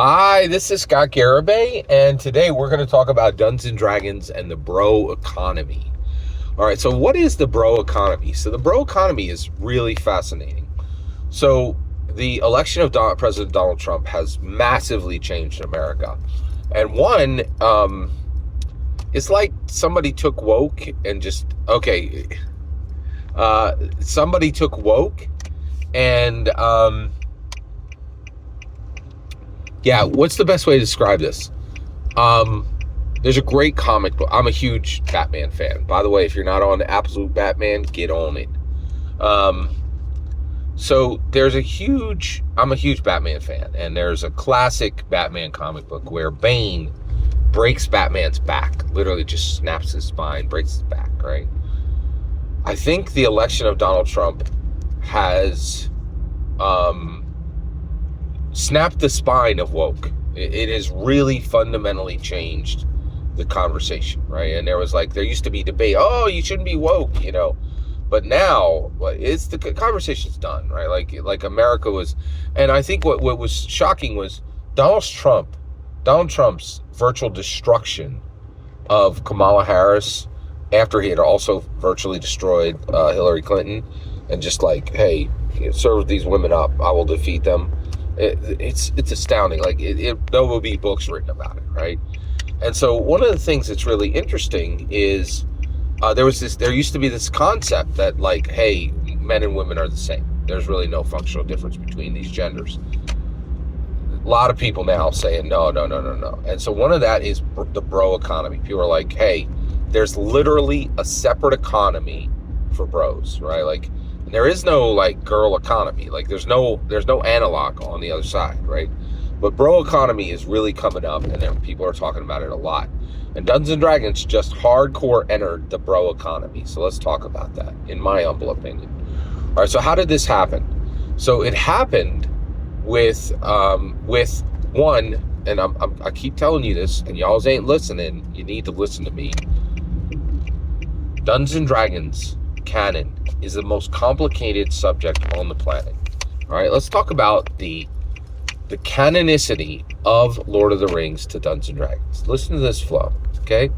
Hi, this is Scott Garibay, and today we're going to talk about Dungeons and Dragons and the bro economy. All right, so what is the bro economy? So the bro economy is really fascinating. So the election of President Donald Trump has massively changed America. And one, it's like somebody took woke and somebody took woke and, yeah, what's the best way to describe this? There's a great comic book. I'm a huge Batman fan. By the way, if you're not on Absolute Batman, get on it. So I'm a huge Batman fan, and there's a classic Batman comic book where Bane breaks Batman's back, literally just snaps his spine, breaks his back, right? I think the election of Donald Trump has snapped the spine of woke. It has really fundamentally changed the conversation, right? And there used to be debate, oh, you shouldn't be woke, but now the conversation's done, right? Like America was, and I think what was shocking was Donald Trump's virtual destruction of Kamala Harris after he had also virtually destroyed Hillary Clinton, and just like, hey, serve these women up, I will defeat them. It's astounding. There will be books written about it, right? And so one of the things that's really interesting is there used to be this concept that, like, hey, men and women are the same. There's really no functional difference between these genders. A lot of people now saying no. And so one of that is the bro economy. People are like, hey, there's literally a separate economy for bros, right? Like, there is no like girl economy. Like there's no analog on the other side, right? But bro economy is really coming up, and people are talking about it a lot. And Dungeons and Dragons just hardcore entered the bro economy. So let's talk about that, in my humble opinion. All right. So how did this happen? So it happened with one, and I keep telling you this, and y'all ain't listening. You need to listen to me. Dungeons and Dragons canon is the most complicated subject on the planet. All right, let's talk about the canonicity of Lord of the Rings to Dungeons and Dragons. Listen to this flow, okay?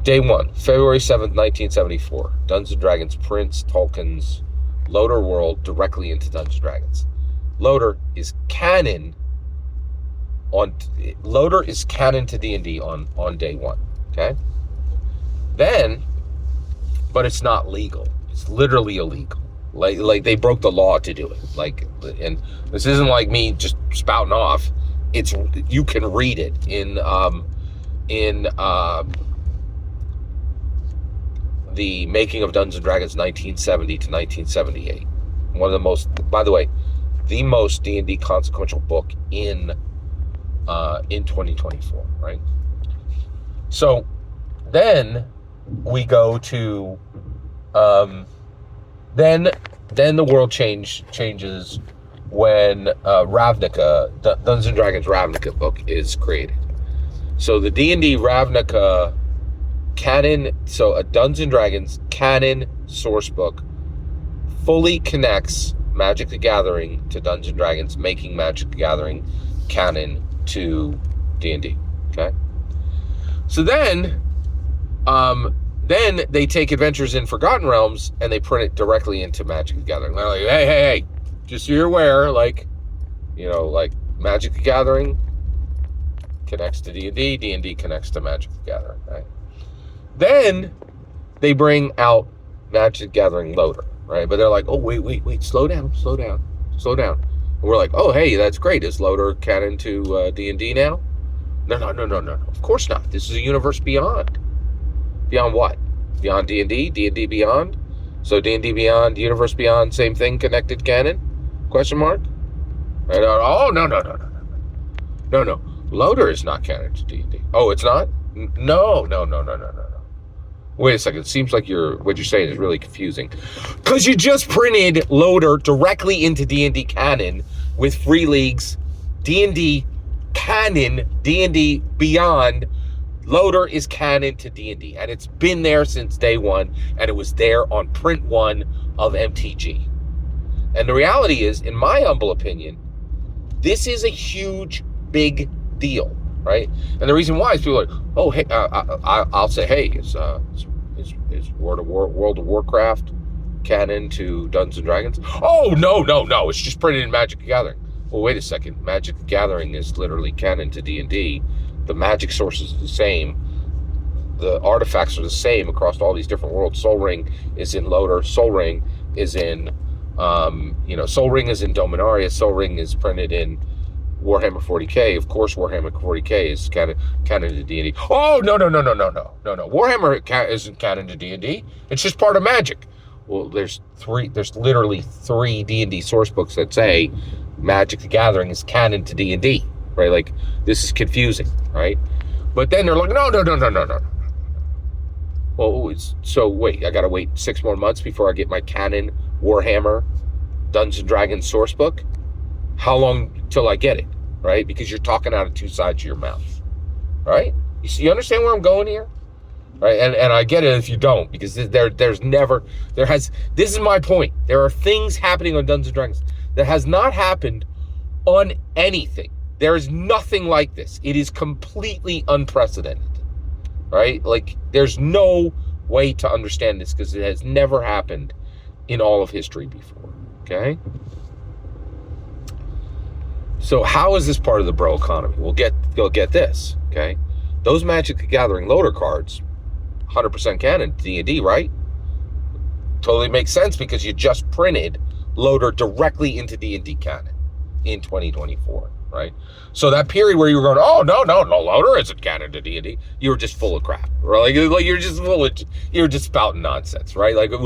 Day 1, February 7th, 1974. Dungeons and Dragons Prince Tolkien's Loder world directly into Dungeons and Dragons. Loder is canon to D&D on day 1, okay? Then, but it's not legal. It's literally illegal. Like they broke the law to do it. And this isn't like me just spouting off. You can read it in the Making of Dungeons and Dragons 1970 to 1978. One of the most, by the way, the most D&D consequential book in 2024, right? So then we go to then the world changes when Ravnica, Dungeons and Dragons Ravnica book is created. So the D&D Ravnica canon, so a Dungeons and Dragons canon source book fully connects Magic the Gathering to Dungeons and Dragons, making Magic the Gathering canon to D&D. Okay. So then they take Adventures in Forgotten Realms and they print it directly into Magic the Gathering. They're like, hey, just so you're aware, like Magic the Gathering connects to D&D, D&D connects to Magic the Gathering, right? Then they bring out Magic the Gathering Loder, right? But they're like, oh, wait, slow down. And we're like, oh, hey, that's great. Is Loder canon to D&D now? No. Of course not. This is a universe beyond. Beyond what? Beyond D&D? D&D Beyond? So D&D Beyond, Universe Beyond, same thing, connected canon? Question mark? Right? Oh, no. Loder is not canon to D&D. Oh, it's not? No. Wait a second. It seems like what you're saying is really confusing. Because you just printed Loder directly into D&D canon with Free Leagues, D&D canon, D&D Beyond. Loder is canon to D&D, and it's been there since day 1, and it was there on print 1 of MTG. And the reality is, in my humble opinion, this is a huge big deal, right? And the reason why is people are like, oh, hey, I'll say, hey, is World of Warcraft canon to Dungeons and Dragons? Oh, no, it's just printed in Magic the Gathering. Well, wait a second. Magic the Gathering is literally canon to D&D. The magic sources are the same. The artifacts are the same across all these different worlds. Sol Ring is in Loader. Sol Ring is in, Sol Ring is in Dominaria. Sol Ring is printed in Warhammer 40K. Of course, Warhammer 40K is canon to D&D. Oh, no. Warhammer isn't canon to D&D. It's just part of Magic. Well, there's literally 3 D&D source books that say Magic the Gathering is canon to D&D, right? Like, this is confusing, right? But then they're like, no. Well, so wait, I gotta wait 6 more months before I get my canon Warhammer Dungeons and Dragons source book? How long till I get it, right? Because you're talking out of 2 sides of your mouth, right? You understand where I'm going here? Right? And I get it if you don't, because this is my point. There are things happening on Dungeons and Dragons that has not happened on anything. There is nothing like this. It is completely unprecedented, right? Like, there's no way to understand this because it has never happened in all of history before, okay? So how is this part of the bro economy? We'll get this, okay? Those Magic the Gathering loader cards, 100% canon, D&D, right? Totally makes sense because you just printed loader directly into D&D canon in 2024, right? So that period where you were going, oh, no, loader isn't canon to D&D, you were just full of crap, right? Like you're just spouting nonsense, right? Like it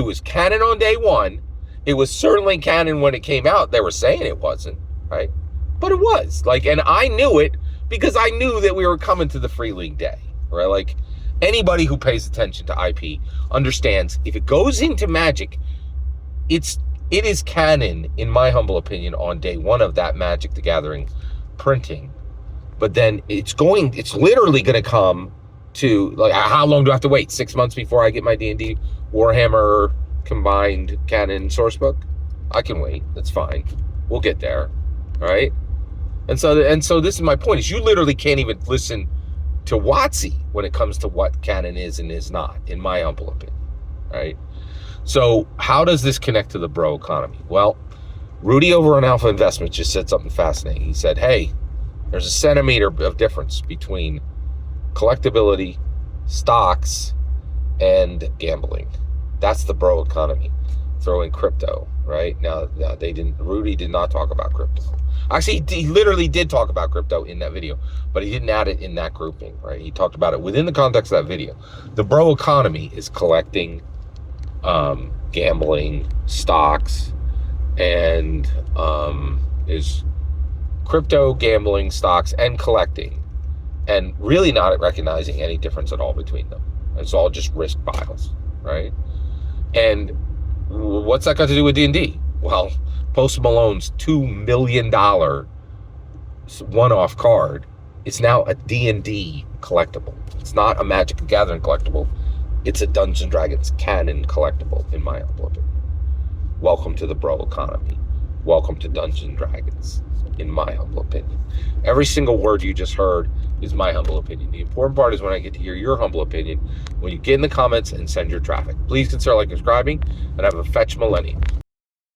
was canon on day one. It was certainly canon when it came out. They were saying it wasn't, right? But it was, like, and I knew it because I knew that we were coming to the Free League day, right? Like, anybody who pays attention to IP understands if it goes into Magic, it is canon, in my humble opinion, on day one of that Magic the Gathering printing. But then it's literally going to come to, like, how long do I have to wait? 6 months before I get my D&D Warhammer combined canon source book? I can wait. That's fine. We'll get there, all right? And so this is my point, is you literally can't even listen to WotC when it comes to what canon is and is not, in my humble opinion, right? So how does this connect to the bro economy? Well, Rudy over on Alpha Investments just said something fascinating. He said, hey, there's a centimeter of difference between collectability, stocks, and gambling. That's the bro economy. Throw in crypto, right? Now Rudy did not talk about crypto. Actually, he literally did talk about crypto in that video, but he didn't add it in that grouping, right? He talked about it within the context of that video. The bro economy is collecting, gambling, stocks, and is crypto, gambling, stocks, and collecting, and really not recognizing any difference at all between them. It's all just risk piles, right? And what's that got to do with D&D? Well, Post Malone's $2 million one-off card is now a D&D collectible. It's not a Magic the Gathering collectible. It's a Dungeons & Dragons canon collectible, in my humble opinion. Welcome to the bro economy. Welcome to Dungeons & Dragons, in my humble opinion. Every single word you just heard is my humble opinion. The important part is when I get to hear your humble opinion, when you get in the comments and send your traffic. Please consider like subscribing, and have a fetch millennium.